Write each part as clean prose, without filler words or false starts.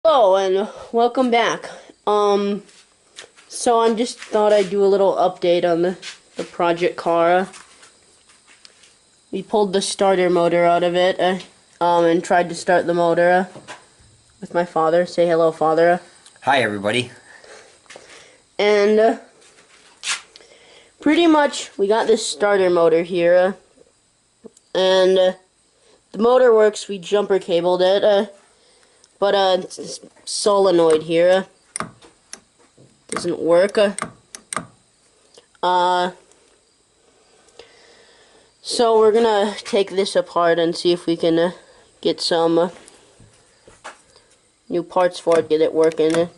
Hello and welcome back. So I just thought I'd do a little update on the project car. We pulled the starter motor out of it, and tried to start the motor with my father. Say hello, father. Hi, everybody. And pretty much we got this starter motor here, and the motor works. We jumper cabled it, but this solenoid here doesn't work. So we're gonna take this apart and see if we can get some new parts for it, get it working.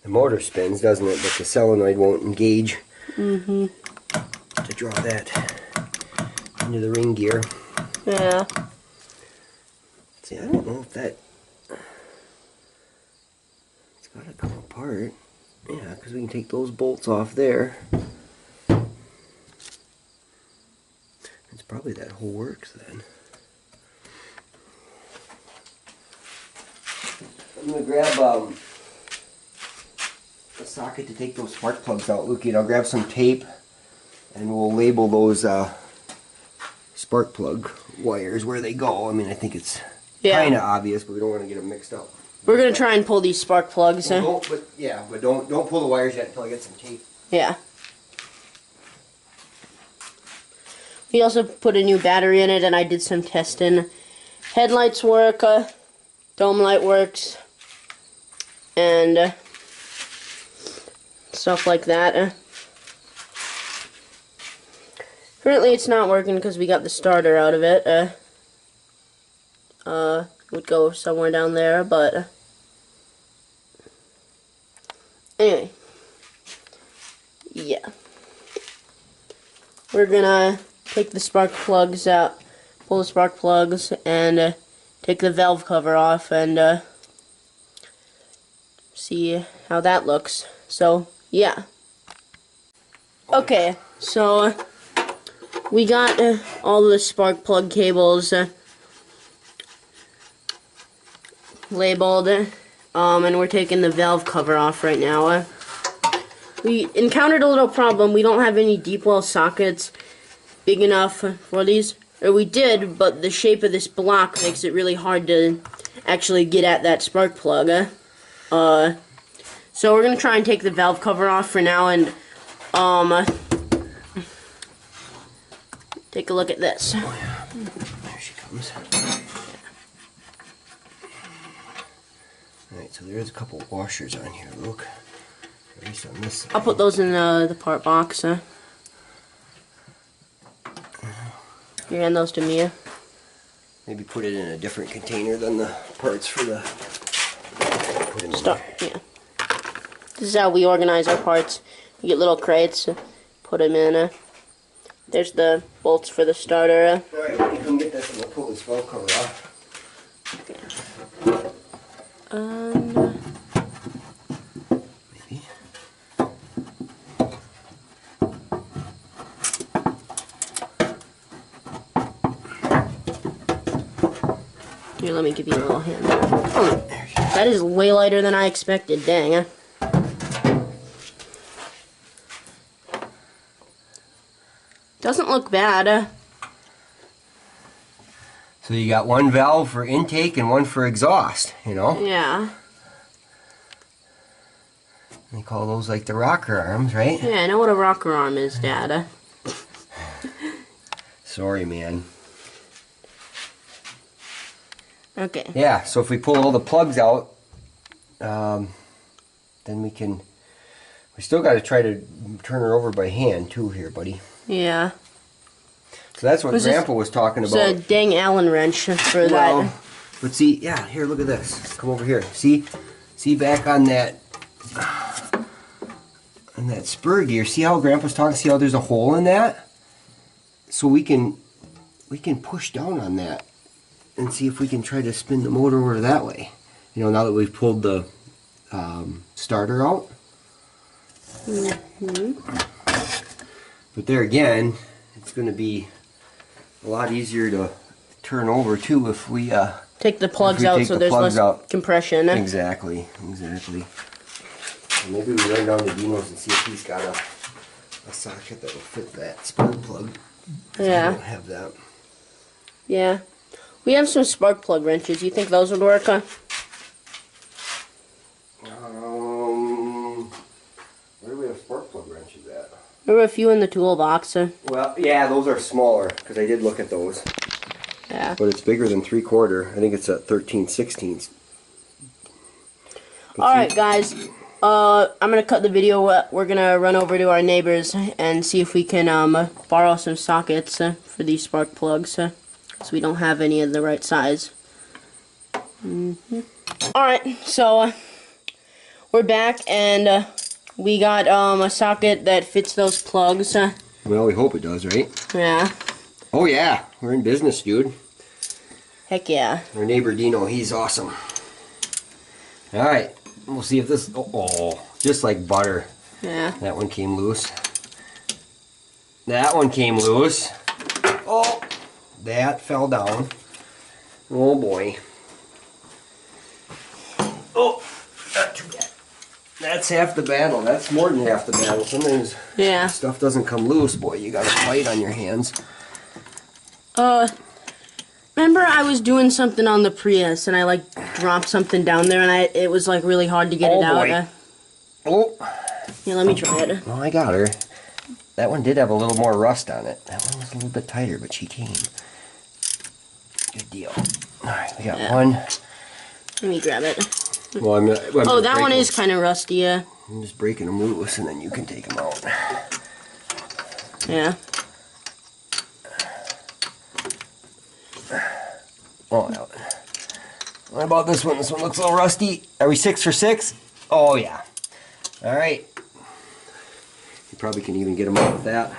The motor spins, doesn't it? But the solenoid won't engage Mm-hmm. to draw that into the ring gear. Yeah. See, I don't know if that... It's got to come apart. Yeah, because we can take those bolts off there. It's probably that whole works then. I'm going to grab a socket to take those spark plugs out, Lukey, and I'll grab some tape and we'll label those spark plug wires where they go. I mean, I think it's kind of obvious, but we don't want to get them mixed up. We're gonna try and pull these spark plugs. Well, don't pull the wires yet until I get some tape. Yeah. We also put a new battery in it, and I did some testing. Headlights work, dome light works, and stuff like that. Currently, it's not working because we got the starter out of it. It would go somewhere down there, but anyway, yeah. We're gonna take the spark plugs out, pull the spark plugs, and take the valve cover off and see how that looks. So, yeah. Okay, so we got all the spark plug cables labeled, and we're taking the valve cover off right now. We encountered a little problem. We don't have any deep well sockets big enough for these. Or we did, but the shape of this block makes it really hard to actually get at that spark plug. So we're going to try and take the valve cover off for now and take a look at this. Oh yeah, there she comes. Alright, so there's a couple washers on here, look. At least on this side. I'll put those in the part box. You hand those to Mia. Maybe put it in a different container than the parts for the... Put them in Stop. there. Yeah. This is how we organize our parts. We get little crates, put them in. There's the bolts for the starter. Alright, let me come get this and we'll pull this valve cover off. Maybe. Here, let me give you a little hand. Oh, that is way lighter than I expected. Dang. Doesn't look bad. So you got one valve for intake and one for exhaust, you know? Yeah. They call those like the rocker arms, right? Yeah, I know what a rocker arm is, Dad. Sorry, man. Okay. Yeah, so if we pull all the plugs out, then we can... We still got to try to turn her over by hand, too, here, buddy. Yeah. So that's what Grandpa was talking about. It's a dang Allen wrench for that. But see, yeah, here, look at this. Come over here. See back on that spur gear. See how Grandpa's talking? See how there's a hole in that? So we can push down on that and see if we can try to spin the motor over that way. You know, now that we've pulled the starter out. Mm-hmm. But there again, it's going to be a lot easier to turn over too if we take the plugs we out take so the there's plugs less out. compression. Exactly. So maybe we run down to Dino's and see if he's got a socket that will fit that spark plug. Yeah. I don't have that. Yeah. We have some spark plug wrenches. You think those would work? Where do we have spark plug wrenches at? There were a few in the toolbox. Well, yeah, those are smaller because I did look at those. Yeah. But it's bigger than 3/4. I think it's at 13/16. Alright, guys. I'm going to cut the video. We're going to run over to our neighbors and see if we can borrow some sockets for these spark plugs. Because we don't have any of the right size. Alright, so we're back and we got a socket that fits those plugs. Well, we hope it does, right? Yeah. Oh yeah, we're in business, dude. Heck yeah. Our neighbor Dino, he's awesome. Alright, we'll see if this... Oh, just like butter. Yeah. That one came loose. That one came loose. Oh, that fell down. Oh boy. Oh, not too bad. That's half the battle. That's more than half the battle. Sometimes stuff doesn't come loose, boy. You got a fight on your hands. Remember I was doing something on the Prius and I like dropped something down there and it was like really hard to get it out. Boy. Oh. Yeah, let me try it. Well, I got her. That one did have a little more rust on it. That one was a little bit tighter, but she came. Good deal. Alright, we got one. Let me grab it. Well, I'm oh, that one is kind of rusty, yeah. I'm just breaking them loose and then you can take them out. Yeah. Oh, what about this one? This one looks a little rusty. Are we 6 for 6? Oh, yeah. Alright. You probably can even get them out with that.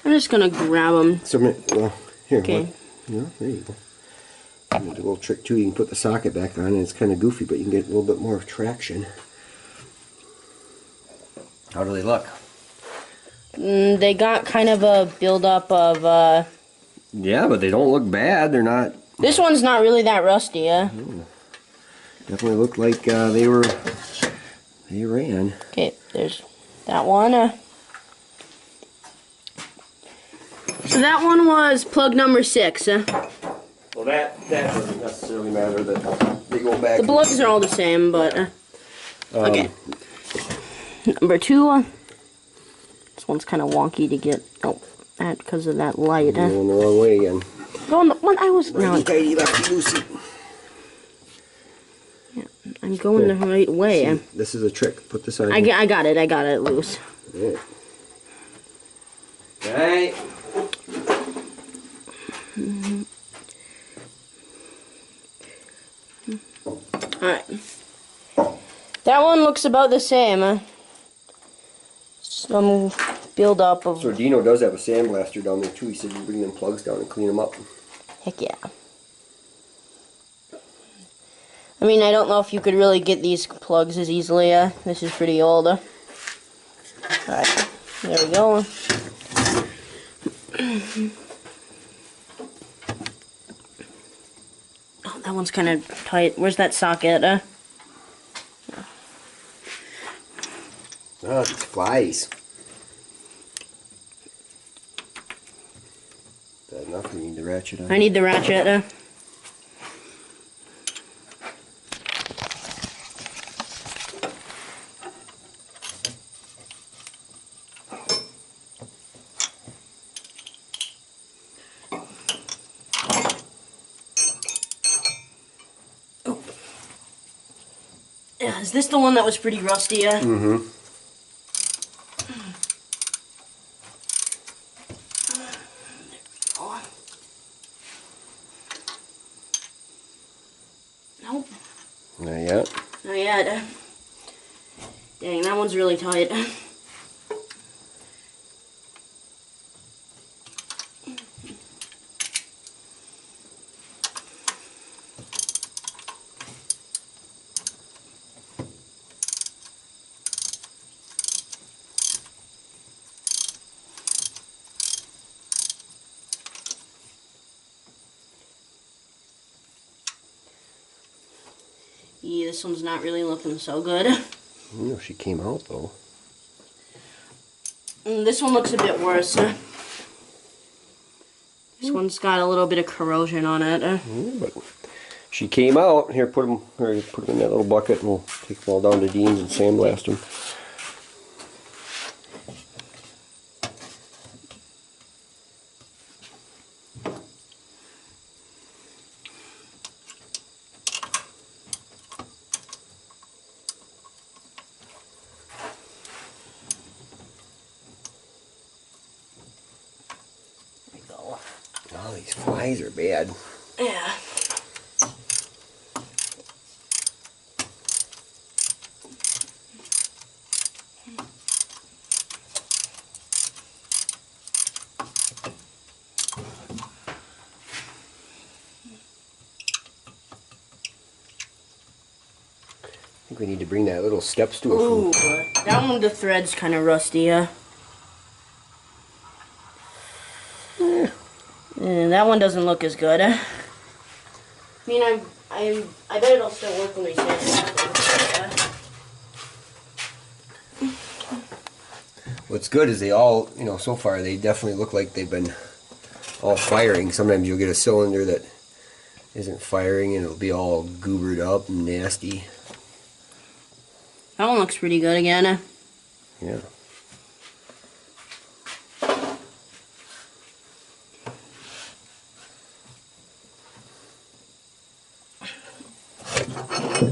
I'm just going to grab them. So, well, here. Okay. Yeah, there you go. And a little trick too, you can put the socket back on and it's kind of goofy, but you can get a little bit more traction. How do they look? They got kind of a buildup of... Yeah, but they don't look bad. They're not... This one's not really that rusty, yeah? Definitely look like they ran. Okay, there's that one. So that one was plug number 6. Well, that doesn't necessarily matter that they go back. The plugs are all the same, but... okay. Number 2. This one's kind of wonky to get... Oh, that because of that light. You're going the wrong way again. Going the one I was... Righty tighty, lefty loosey. Yeah, I'm going the right way. See, this is a trick. Put this on. I got it loose. All right. Alright. That one looks about the same. Some build-up of... So Dino does have a sandblaster down there too. He said you bring them plugs down and clean them up. Heck yeah. I mean, I don't know if you could really get these plugs as easily. This is pretty old. Alright, there we go. Oh, that one's kind of tight. Where's that socket? Oh, it's flies. Is that enough? You need the ratchet on? I need the ratchet. Yeah, is this the one that was pretty rusty? Mm-hmm. Nope. Not yet. Not yet. Dang, that one's really tight. Yeah, this one's not really looking so good. You know, she came out though. This one looks a bit worse. This one's got a little bit of corrosion on it. But she came out. Here, put them in that little bucket, and we'll take them all down to Dean's and sandblast them. There we go. Oh, these flies are bad. Yeah. I think we need to bring that little step stool. Ooh, that one, the thread's kind of rusty. Yeah, that one doesn't look as good. I mean, I bet it'll still work when we sand it. What's good is they all, you know, so far they definitely look like they've been all firing. Sometimes you'll get a cylinder that isn't firing and it'll be all goobered up and nasty. That one looks pretty good again. Yeah.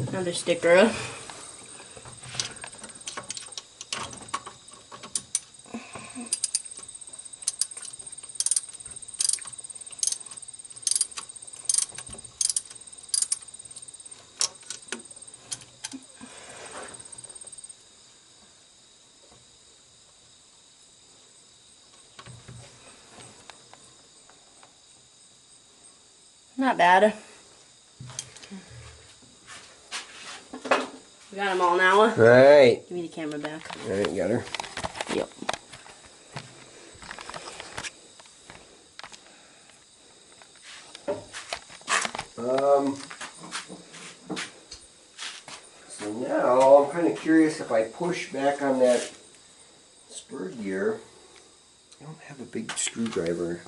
Another sticker. Not bad. We got them all now. All right. Give me the camera back. All right, got her. Yep. So now I'm kind of curious if I push back on that spur gear. I don't have a big screwdriver.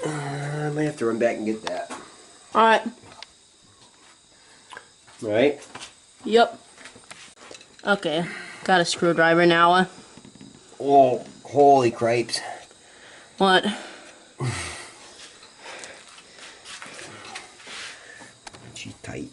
I might have to run back and get that. Alright. Right? Yep. Okay. Got a screwdriver now. Oh, holy cripes. What? She's tight.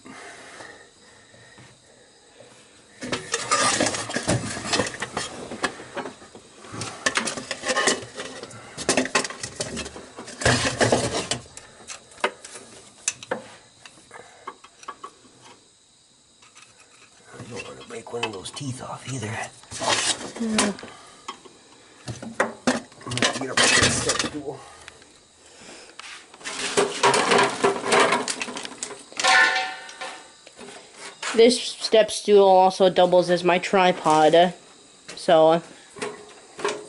I don't want to break one of those teeth off either. Yeah. I'm going to get up on the step stool. This step stool also doubles as my tripod. So,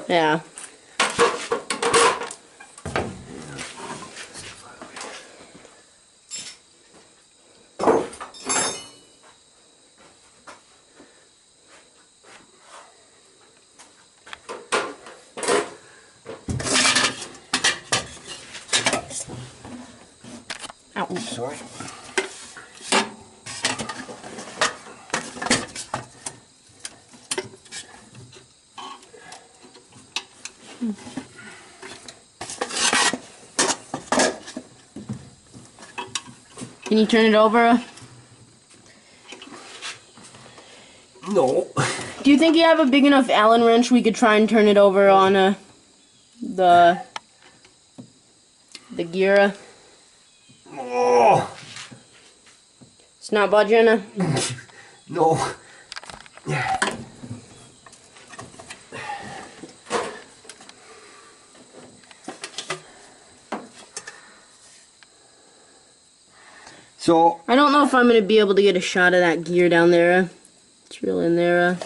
yeah. Ow. Sorry. Can you turn it over? No. Do you think you have a big enough Allen wrench we could try and turn it over on the gear? Oh. It's not budging? No. So I don't know if I'm going to be able to get a shot of that gear down there. It's real in there.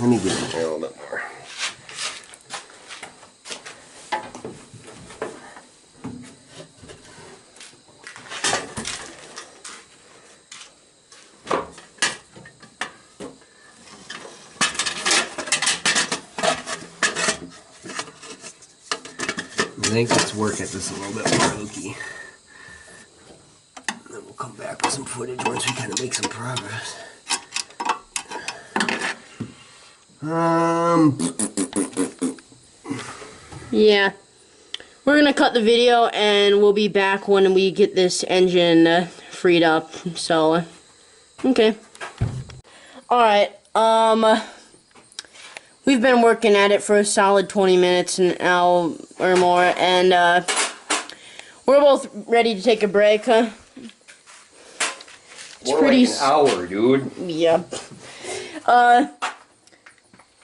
let me get in there a little bit more. think let's work at this a little bit more, Lukey. And then we'll come back with some footage once we kind of make some progress. Yeah. We're gonna cut the video and we'll be back when we get this engine freed up. So, okay. Alright, we've been working at it for a solid 20 minutes now or more, and we're both ready to take a break. It's More pretty like an hour, dude. Yeah.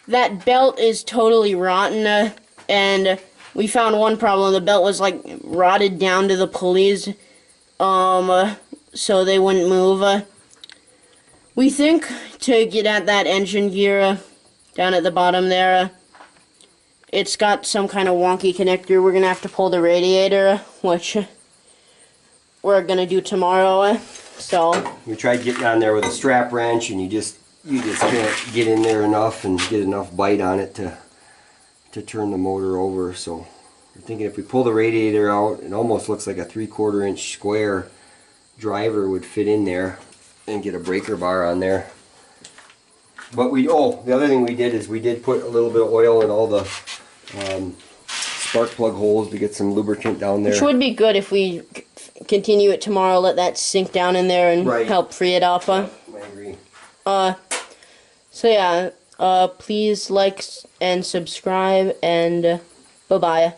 That belt is totally rotten, and we found one problem. The belt was like rotted down to the pulleys, so they wouldn't move. We think to get at that engine gear down at the bottom there, it's got some kind of wonky connector. We're gonna have to pull the radiator, which we're gonna do tomorrow. So we tried getting on there with a strap wrench, and you just can't get in there enough and get enough bite on it to turn the motor over. So we're thinking if we pull the radiator out, it almost looks like a 3/4 inch square driver would fit in there and get a breaker bar on there. But the other thing we did is we did put a little bit of oil in all the spark plug holes to get some lubricant down there. Which would be good if we continue it tomorrow, let that sink down in there and help free it up. I agree. So yeah, please like and subscribe, and bye-bye.